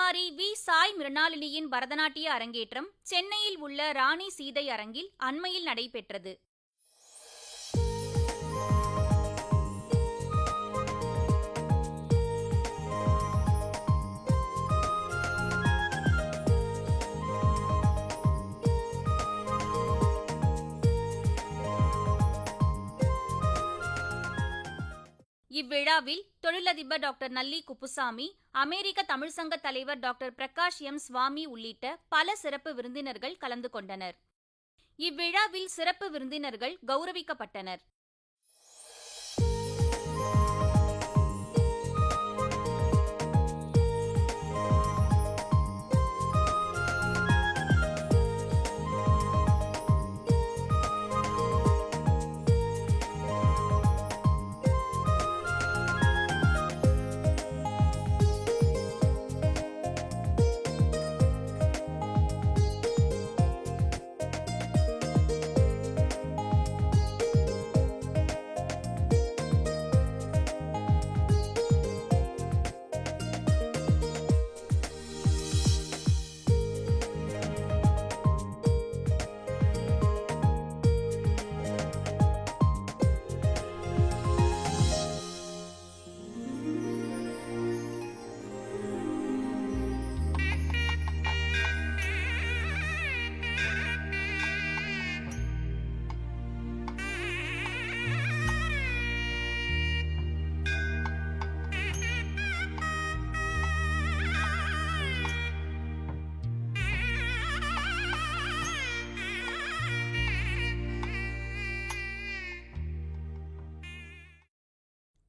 குமாரி we. Sai மிருணாளினியின் பரதநாட்டிய அரங்கேற்றம் சென்னையில் உள்ள ராணி சீதை அரங்கில் அண்மையில் நடைபெற்றது. இவ்விழாவில் தொழிலதிபர் டாக்டர் நல்லி குப்புசாமி, அமெரிக்க தமிழ்ச்சங்க தலைவர் டாக்டர் பிரகாஷ் எம். சுவாமி உள்ளிட்ட பல சிறப்பு விருந்தினர்கள் கலந்து கொண்டனர். இவ்விழாவில் சிறப்பு விருந்தினர்கள் கௌரவிக்கப்பட்டனர்.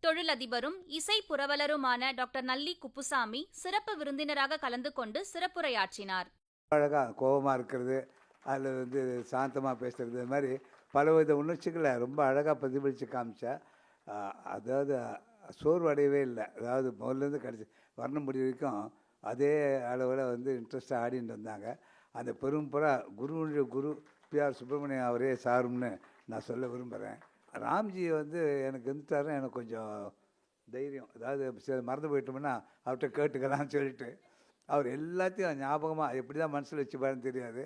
தொழிலதிபரும் இசை புரவலருமான டாக்டர் நல்லி குப்புசாமி சிறப்பு விருந்தினராக கலந்து கொண்டு சிறப்புரையாற்றினார். அழகாக கோபமாக இருக்கிறது, அதில் சாந்தமாக பேசுகிறது, இது மாதிரி பலவித உணர்ச்சிகளை ரொம்ப அழகாக பிரதிபலித்து காமிச்சா. அதாவது சோர்வடையவே இல்லை. அதாவது முதல்லேருந்து கடைசி வர்ணம் முடி வரைக்கும் அதே அளவில் இன்ட்ரெஸ்டாக ஆடிட்டு வந்தாங்க. அந்த பெரும்புறா குரு பி.ஆர். சுப்பிரமணியம் அவரே சாரும்னு நான் சொல்ல விரும்புகிறேன். ராம்ஜி எனக்கு இருந்துட்டாரு, எனக்கு கொஞ்சம் தைரியம். அதாவது மறந்து போயிட்டோம்னா அவர்கிட்ட கேட்டுக்கலாம்னு சொல்லிட்டு அவர் எல்லாத்தையும் ஞாபகமாக எப்படி தான் மனசில் வச்சுப்பாருன்னு தெரியாது.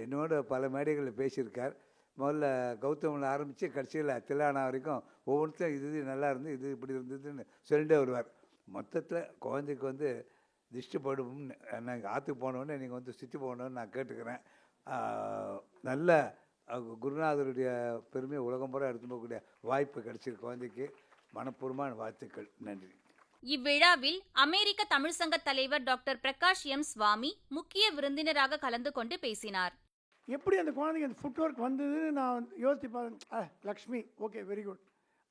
என்னோட பல மேடைகளில் பேசியிருக்கார். முதல்ல கௌதமில் ஆரம்பித்து கடைசியில் தில்லானா வரைக்கும் ஒவ்வொன்றுத்தையும் இது நல்லா இருந்து இது இப்படி இருந்ததுன்னு சொல்லிட்டே வருவார். மொத்தத்தில் குழந்தைக்கு திருஷ்டி படும்னு நான் ஆற்றுக்கு போனோடனே நீங்கள் சுற்றி போகணுன்னு நான் கேட்டுக்கிறேன். நல்ல குருநாதருடைய பெருமையை உலகம் பூரா எடுத்து போகக்கூடிய வாய்ப்பு கிடைச்சிருக்கு குழந்தைக்கு. மனப்பூர்வமான வாழ்த்துக்கள். நன்றி. இவ்விழாவில் அமெரிக்க தமிழ்ச்சங்க தலைவர் டாக்டர் பிரகாஷ் எம். சுவாமி முக்கிய விருந்தினராக கலந்து கொண்டு பேசினார். எப்படி அந்த குழந்தைக்கு அந்த ஃபுட் ஒர்க் வந்ததுன்னு நான் யோசித்து பார்த்தேன். லக்ஷ்மி ஓகே வெரி குட்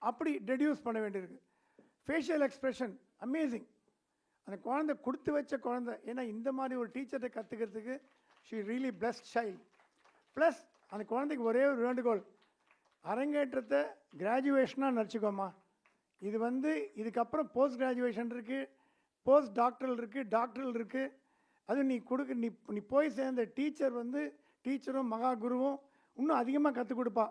அப்படி டெடியூஸ் பண்ண வேண்டியிருக்கு. Facial expression amazing. அந்த குழந்தை கொடுத்து வச்ச குழந்தை. ஏன்னா இந்த மாதிரி ஒரு டீச்சர்கிட்ட கற்றுக்கிறதுக்கு she really blessed child. Plus அந்த குழந்தைக்கு ஒரே ஒரு வேண்டுகோள், அரங்கேற்றத்தை கிராஜுவேஷனாக நினச்சிக்கோமா. இது இதுக்கப்புறம் போஸ்ட் கிராஜுவேஷன் இருக்குது, போஸ்ட் டாக்டரல் இருக்குது, டாக்டரல் இருக்குது. அது நீ போய் சேர்ந்த டீச்சர் டீச்சரும் மகா குருவும் இன்னும் அதிகமாக கற்றுக் கொடுப்பா.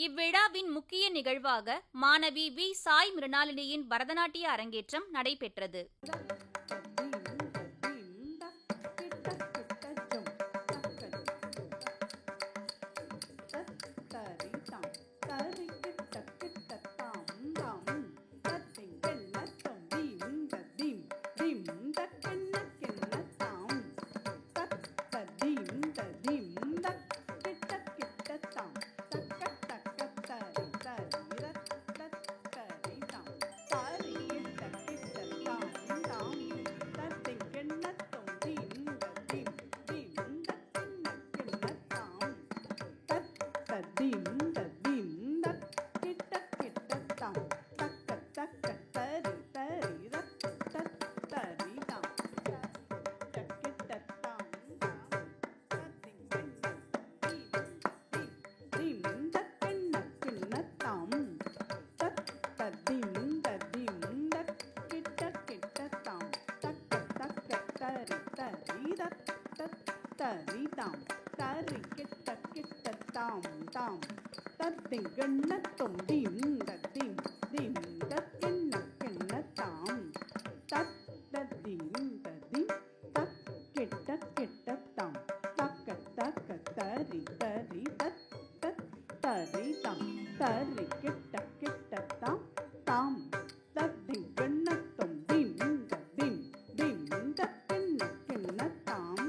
இவ்விழாவின் முக்கிய நிகழ்வாக மாணவி வி. சாய் மிருணாளினியின் பரதநாட்டிய அரங்கேற்றம் நடைபெற்றது. தரிதாம் தரி கிட்ட கிட்ட தாம் தாம் தத்திங்கண்ணத்தும் தீம் தத்தீம் தீம் தக்கிண்ண கிண்ண தாம் தத்தீம் ததி தரி தரி தத் தத் தரி தாம் தரி கிட்ட கிட்ட தாம் தாம் தத்தி கிண்ணத்தும் திம் திம் திம் தக்கிண்ண கிண்ண தாம்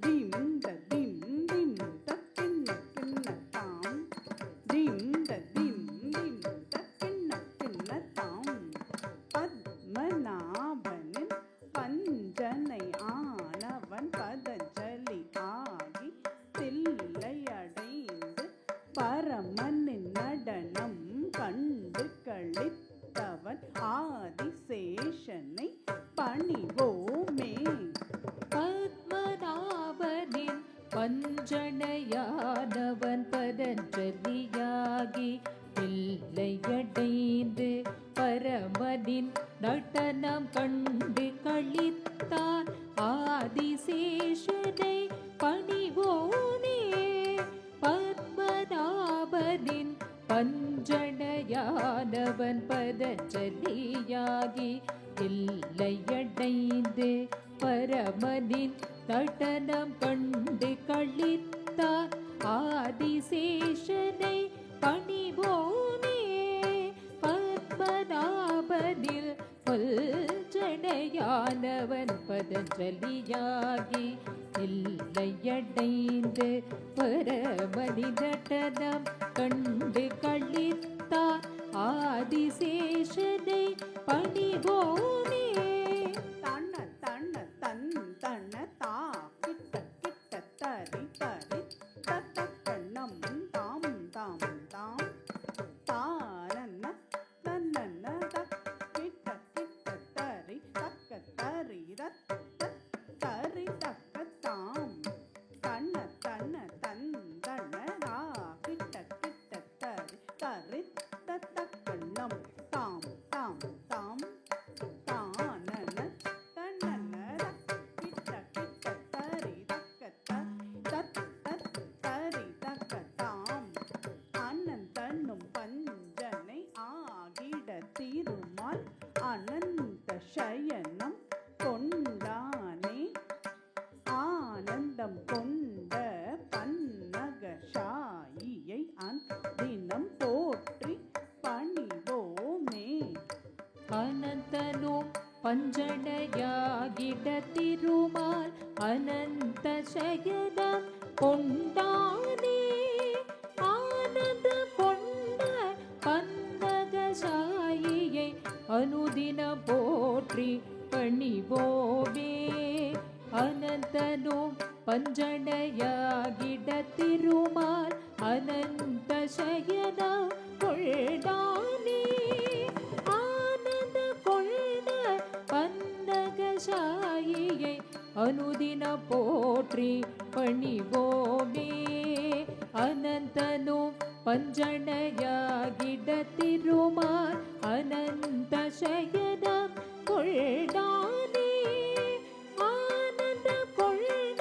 திம் திம் திம் தக்கிண்ண கிண்ண தாம் திம் திம் திம் தக்கிண்ண கிண்ண தாம் பத்மநாபனின் பஞ்சனை ஆனவன் பதஞ்சலி ஆகி தில்லையடைந்து பரமனின் நடனம் கண்டு களித்தவன் ஆதிசேஷனை பணிவோமே. பத்மநாபனின் பஞ்சனையானவன் பதஞ்சலியாகி இல்லையடைந்து பரமனின் நடனம் கண்டு களித்தான் ஆதிசேஷனை பணிவோமே. பத்மநாபனின் பஞ்சனையானவன் பதஞ்சலியாகி இல்லையடைந்து பரமனின் நடனம் கண்டு களித்தான் ஆதிசேஷனை பணிவோமே. பத்மநாபனில் பஞ்சனையானவன் பதஞ்சலியாகி இல்லையடைந்து பரமனின் நடனம் கண்டு களித்தான் ஆதிசேஷனை பணிவோமே. தன தன தன் தன தா கிட்ட கிட்ட தரி தரி தத்தக்கண்ணம் தாம் தாம் தாம் தானன்ன தன்னன்ன தக் கிட்ட கிட்ட தரி தக்க தரி தத் தத் தரி தக்க தாம் தன தன தன் தன ரா கிட்ட கிட்ட தரி தரி தத்தக்கண்ணம் தாம் தாம் தாம் தானன தன்னன கிட்ட கிட்ட தரி தக்க தத் தத் தரி தக்க தாம் அனந்தனும் பஞ்சனை ஆகிட திருமால் அனந்த சயனம் கொண்டானே. ஆனந்தம் கொண்ட பன்னகஷாயியை தினம் போற்றி பணிவோமே. அனந்தனும் பஞ்சனையாகிட திருமால் அனந்த சயனம் கொண்டானே. ஆனந்த கொண்ட பன்னகசாயியை அனுதினம் போற்றி பணிவோமே. அனந்தனும் பஞ்சனையாகிட திருமால் அனந்த சயனம் கொண்டானே. ஆனந்த கொண்ட பன்னகசாயியை அனுதினம் போற்றி பணிவோமே. அனந்தனும் பஞ்சனையாகிட திருமால் அனந்த சயனம் கொண்டானே. ஆனந்த கொண்ட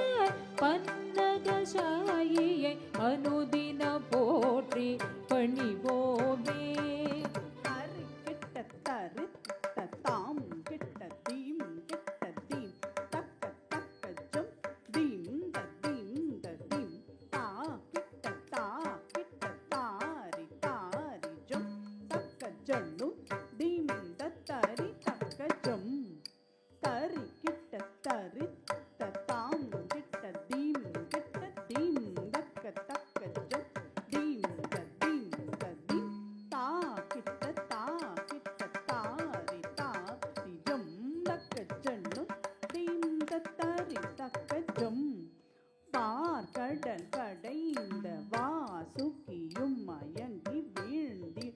பன்னகசாயியை அனுதினம் போற்றி பணிவோமே. தரி கிட்ட தரி தாம் கிட்ட தீம் கிட்ட தீம் தக்க தக்க ஜம் தீம் தீம் தீம் தா கிட்ட தாரி தாரி ஜம் தக்க ஜன்னு தீம் தரி தக்க ஜம் தரி கிட்ட தரி தாம் கிட்ட தீம் தக்க தக்க ஜம் தீம் தீம் தா கிட்ட தாரி தாரி ஜம் தக்க ஜன்னு தீம் தரி தக்க ஜம் பார்கடல் கடைந்த வாசுகியும் மயங்கி வீழ்ந்தி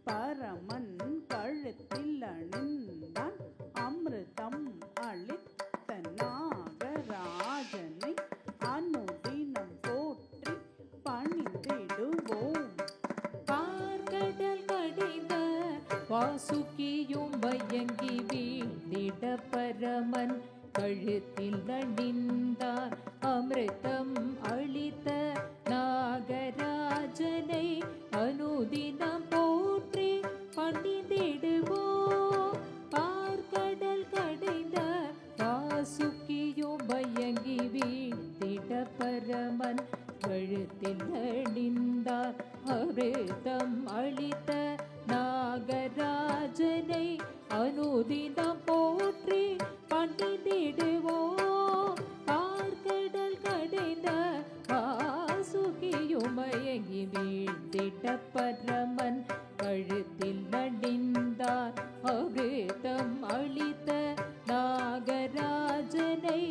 பரமன் கழுத்தில் அணிந்தான் அமிர்தம் அளித்த நாகராஜனை அனுதினம் போற்றி பணிந்திடுவோம். பார்கடல் கடைந்த வாசுகியும் பயங்கி வீழ்ந்திட பரமன் கழுத்தில் அணிந்தார் அமிர்தம் அளித்த நாகராஜனை அனுதினம் போற்றி பணிந்திடுவோம். பார்கடல் கடைந்த வாசுகியும் பயங்கி வீழ்ந்திட பரமன் கழுத்தில் அணிந்தார் அமிர்தம் அளித்த நாகராஜனை அனுதினம் போற்றி பணிந்திடுவோம். பார்க்கடல் கடைந்த வாசுகியும் மயங்கி வீழ்ந்திட்ட பரமன் கழுத்தில் அணிந்தார் அமிர்தம் அளித்த நாகராஜனை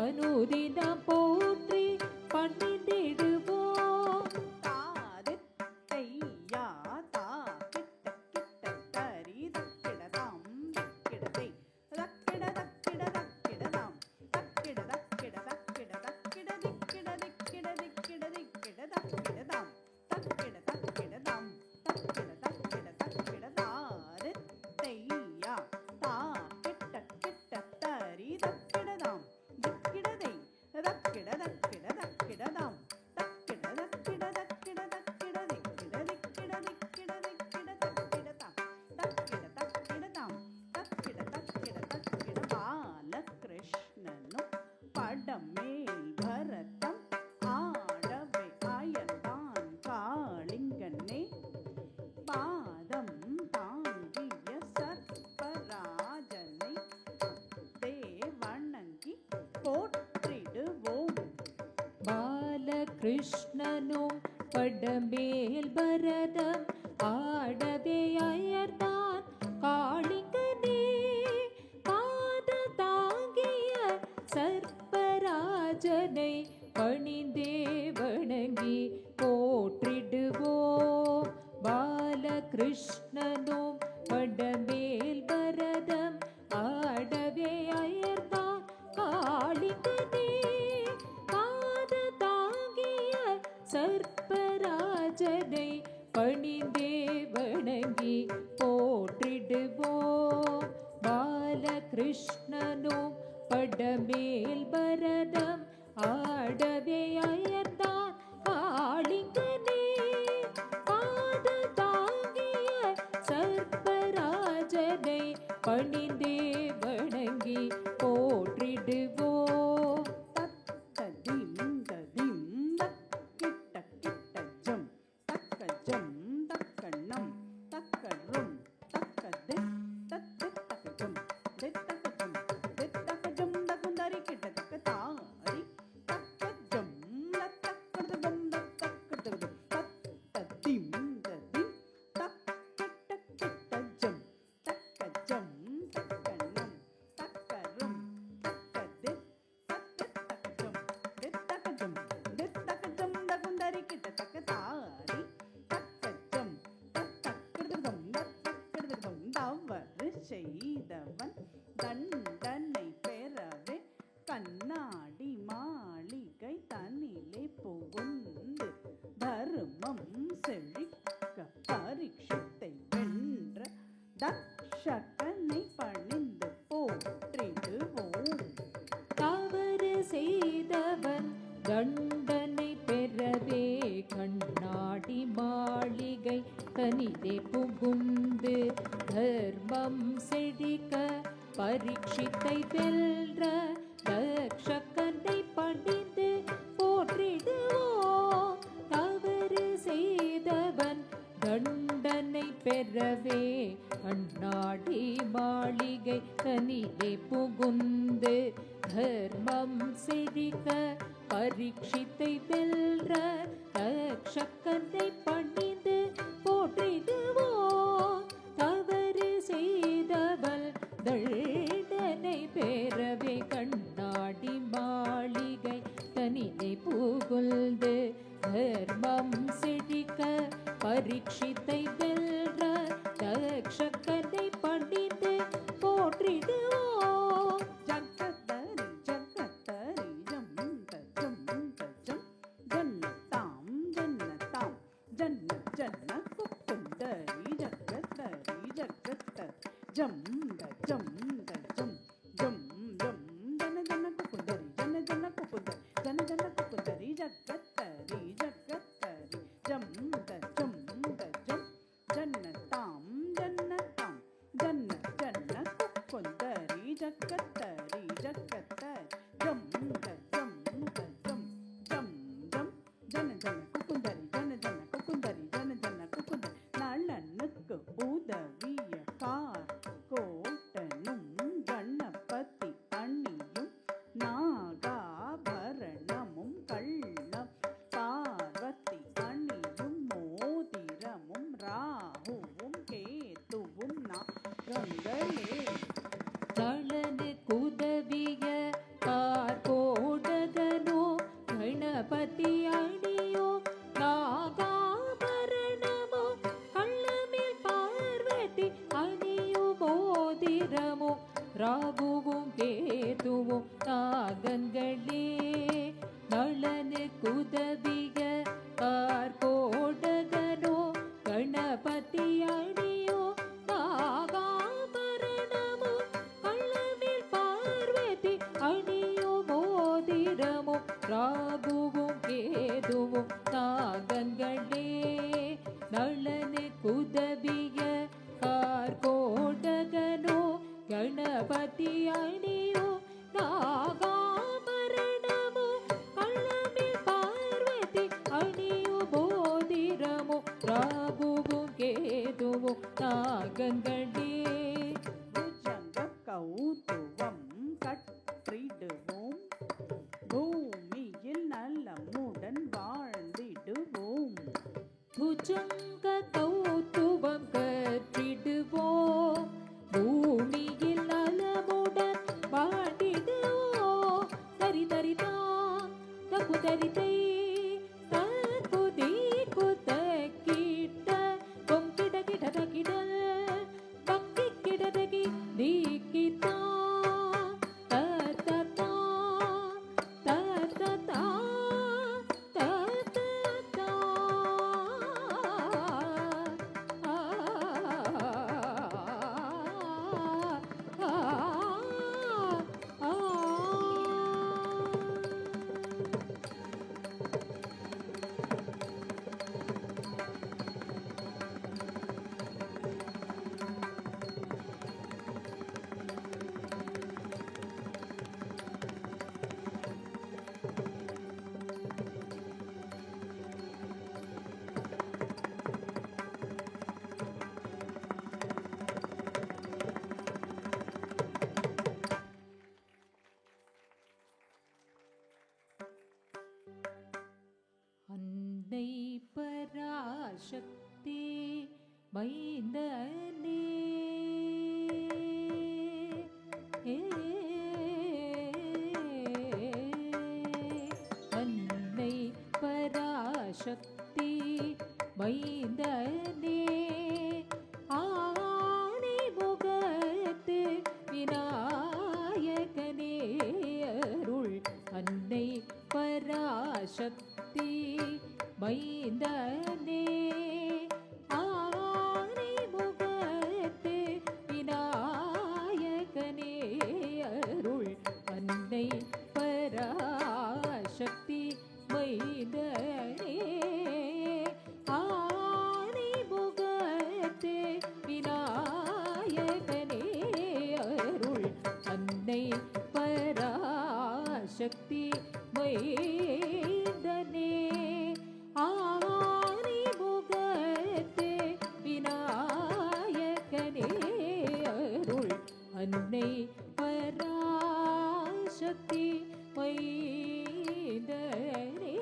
அனுதினம் போற்றி பணிந்திடுவோம். தாதித்தையா தா கிட்ட கிட்ட தரி தக்கிடதாம் தக்கிடதை தக்கிட தக்கிட தக்கிடதாம் தக்கிட தக்கிட தக்கிட தக்கிட திக்கிட திக்கிட திக்கிட திக்கிட தக்கிடதாம் தக்கிட தக்கிடதாம் தக்கிட தக்கிட தக்கிட தாதித்தையா தா கிட்ட கிட்ட தரி தக்கிடதாம் திக்கிடதை தக்கிட தக்கிட தக்கிடதாம் தக்கிட தக்கிட தக்கிட தக்கிட திக்கிட திக்கிட திக்கிட திக்கிட தக்கிடதாம் தக்கிட தக்கிடதாம் தக்கிட தக்கிட தக்கிட பாலகிருஷ்ணனும் படமேல் பரதம் ஆடவே அயர்ந்தான் காளிங்கனே பாதம் தாங்கிய சர்ப்பராஜனை வணங்கி போற்றிடுவோம். பாலகிருஷ்ணனும் படமேல் பரதம் ஆடவே அயர்ந்தான் காளிங்கனே பாத தாங்கிய சர்ப்பராஜனை பணிந்தே வணங்கி போற்றிடுவோம். பாலகிருஷ்ணனும் படமேல் பரதம் ஆடவே அயர்ந்தான் காளிங்கனே பாத தாங்கிய சர்ப்பராஜனை பணிந்தே வணங்கி போற்றிடுவோம். பாலகிருஷ்ணனும் படமேல் பரதம் ஆடவே அயர்ந்தான் காளிங்கனே பாத தாங்கிய சர்ப்பராஜனை பணிந்தே வணங்கி போற்றிடுவோம். தத்ததிம் ததிம் தக்கிட்ட கிட்ட ஜம் தக்க ஜம் தக்கணம் தக்கரும் தக்கது தத்து தக்கஜம் தித்தக்கஜம் தித்தக்கஜம் தகுந்தரி கிட்ட தக்க தாரி தக்கஜம் தக்கடுதம் தக்கடுதம் தத்ததிம் ததிம் தக்கிட்ட கிட்ட ஜம் தக்கஜம் தக்கணம் தக்கரும் தக்கது தத்து தக்கஜம் தித்தக்கஜம் தித்தக்கஜம் தகுந்தரி கிட்ட தக்க தாரி தக்கஜம் தக்கடுதம் தக்கடுதம் தவறு செய்தவன் தண்டனை பெறவே கண்ணாடி மாளிகை தன்னிலே புகுந்து தர்மம் செழிக்க பரீட்சத்தை வென்ற தக்ஷகனை பணிந்து போற்றிடுவோம். தவறு செய்தவன் தண்டனை பெறவே கண்ணாடி மாளிகை தனிலே புகுந்து தர்மம் செழிக்க பரீட்சித்தை வெல்ற தக்ஷகனை பணிந்து போற்றிடுவோம். தவறு செய்தவன் தண்டனை பெறவே கண்ணாடி மாளிகை தனிலே புகுந்து தர்மம் செழிக்க பரீட்சித்தை வெல்ற தக்ஷகனை பணிந்து போற்றிடுவோம். தவறு செய்தவள் தண்டனை பெறவே கண்ணாடி மாளிகை தனிலே புகுந்து தர்மம் செழிக்க பரீட்சித்தை வெல்ற தக்ஷகனை பணிந்து போற்றிடுவோம். ஜகதரி ஜகதரி ஜம் தஜம் தஜம் ஜன்னதாம் ஜன்னதாம் ஜன்ன ஜன்ன குக்குந்தரி ஜகதரி ஜகத ஜம் தஜம் தஜம் ஜம் ஜம் ஜன ஜன குக்குந்தரி ஜன ஜன குக்குந்தரி ஜன ஜன குக்குந்தரி ஜகதரி ஜகதரி ஜம் தஜம் தஜம் ஜன்னதாம் ஜன்னதாம் ஜன்ன ஜன்ன குக்குந்தரி ஜகதரி ஜகத ஜம் தஜம் தஜம் ஜம் ஜம் ஜன ஜன குக்குந்தரி ஜன ஜன குக்குந்தரி ஜன ஜன குக்குந்தரி நளனுக்கு உதவிய கார் கோட்டனும் கணபதி அணியும் நாகாபரணமும் கள்ளம் பார்வதி அணியும் மோதிரமும் ராகுவும் கேத்துவும் நாகங்களே தளனு குதவிய கோடகனோ கணபதி அணியோ நாகாபரணமோ கள்ளமேல் பார்வதி அணியோ மோதிரமோ ராகுவும் கேதுவும் நாகங்களே நளனு குதவிய கோடகனோ கணபதி அணியோ நாகாபரணமோ கள்ளமேல் பார்வதி அணியோ மோதிரமோ ராகுவும் கேதுவும் நாகங்களே நளனு குதவிய கோடகனோ கணபதி அணியோ நாகாபரணமோ கள்ளமேல் பார்வதி அணியோ மோதிரமோ ராகுவும் கேதுவும் நாகங்களே புஜங்க கௌதுவம் கற்றிடுவோம் பூமியில் நலமுடன் வாழ்ந்திடுவோம் புஜங்க கௌதுவம் கற்றிடுவோம் பூமியில் நலமுடன் வாழ்ந்திடுவோம் தரி தரிதா தகு தரிதை தகுதி குதக்கிட்ட கொம் கிட கிட தகிடல் பக்கி கிடதகி தீக்கிதா தத்ததா தத்ததா தத்ததா அன்னை பராசக்தி மைந்தனே அன்னை பராசக்தி மைந்தனே ஆணை முகத்து விநாயகனே அருள் அன்னை பராசக்தி மைந்தனே ஆனை முகத்து விநாயகனே அருள் அன்னை பராசக்தி மைந்தனே ஆனை முகத்து விநாயகனே அருள் அன்னை பராசக்தி மைந்தனே ஆனை முகத்து விநாயகனே அருள் அன்னை பராசக்தி மைந்தனே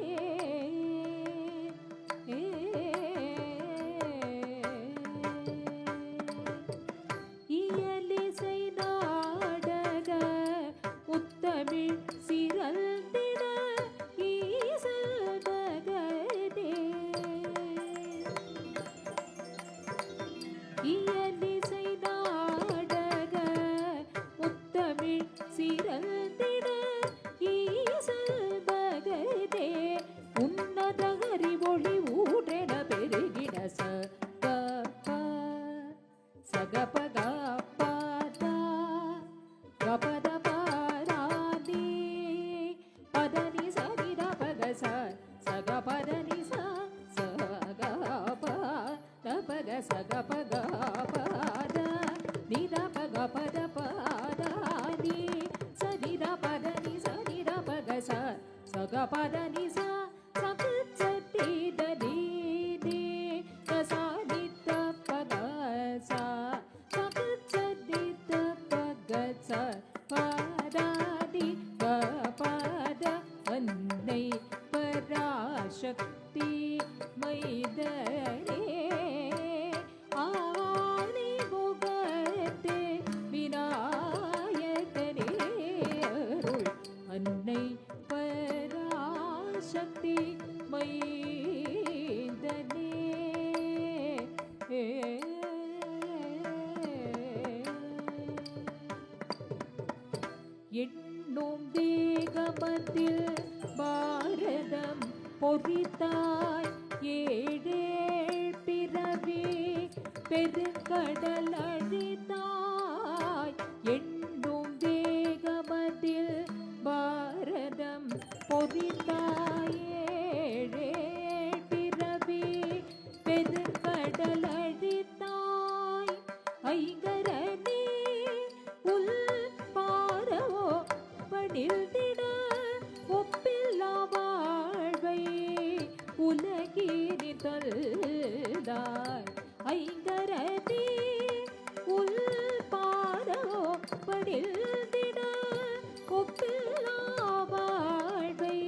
இயலிசை நாடக முத்தமிழ் சிறந்திட ஈசல் மகனே இயலிசை நாடக முத்தமிழ் சிறந்திட ஈசல் மகனே உன்னத அறிவொளி ஊடென பெருகிட சகபகபதா கபத பாராதி பதனி சனித பகச சகபதனி சகப பக சகபகபத நித பகபத பாதாதி சனித பதனி சனித பகச சகபதனி ச பராசக்தி மைந்தனே ஆனை முகத்தே விநாயகனே அருள் அன்னை பராசக்தி மைந்தனே எண்ணும் வேகமத்தில் பாரதம் பொறித்தாய் ஏழேழ் பிறவி பெருங்கடல் அழித்தாய் எண்ணும் வேகமத்தில் பாரதம் பொறித்தாய் ஏழேழ் பிறவி பெருங்கடல் அழித்தாய் ஐங்கரனே உள் பாரவோ படில்திட ஒப்பில்லா வாழ்வை உலகினில் தந்தாய் ஐங்கரனே உள் பாரவோ படில்திட ஒப்பில்லா வாழ்வை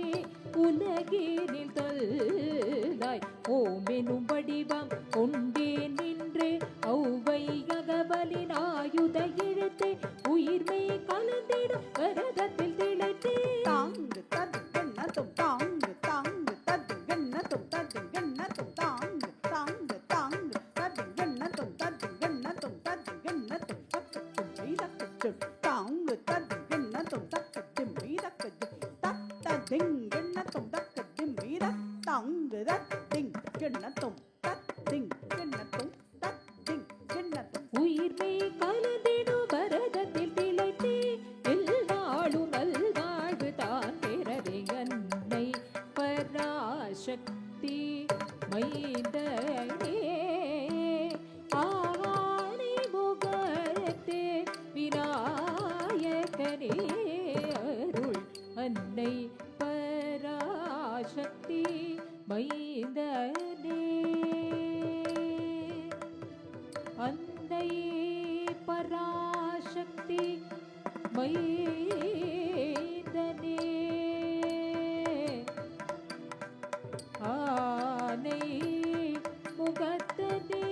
உலகினில் தந்தாய் ஓமெனும் வடிவம் கொண்டே நின்று ஔவை அகவலின் ஆயுத இழுத்து உயிர்மை கலந்திடும் வரதத்தில் திளைத்தே தாங்கு ததுகண்ணதும் தாங்கு தாங்கு ததுகண்ணதும் ததுகண்ணதும் தாங்கு தாங்கு தாங்கு ததுகண்ணதும் ததுகண்ணதும் ததுகண்ணதும் தக்கத்தும் மீதக்கச்சும் தாங்கு ததுகண்ணதும் தக்கத்தும் மீதக்கச்சும் தத்ததிங்கண்ணதும் தக்கத்தும் மீத தாங்கு தத்திங்கண்ணதும் தத்திங்கண்ணதும் தத்திங்கண்ணதும் உயிர்மை கலந்திடும் வரதத்தில் திளைத்தே எல்லாளும் நல்வாழ்வு தான் பெறவே அன்னை பராசக்தி மைந்தனே ஆனை முகத்தே விநாயகனே அருள் அன்னை பராசக்தி மைந்தனே அன்னை பராசக்தி மைந்தனே ஆனை முகத்தனே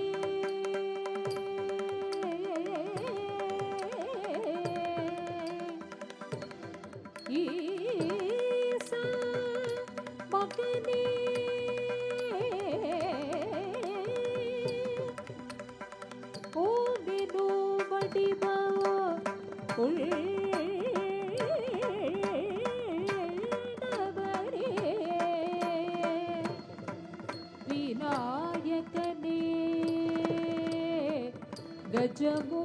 ஈசா மகனே ஓமெனோ வடிவா உள்ளவரே விநாயகனே கஜமு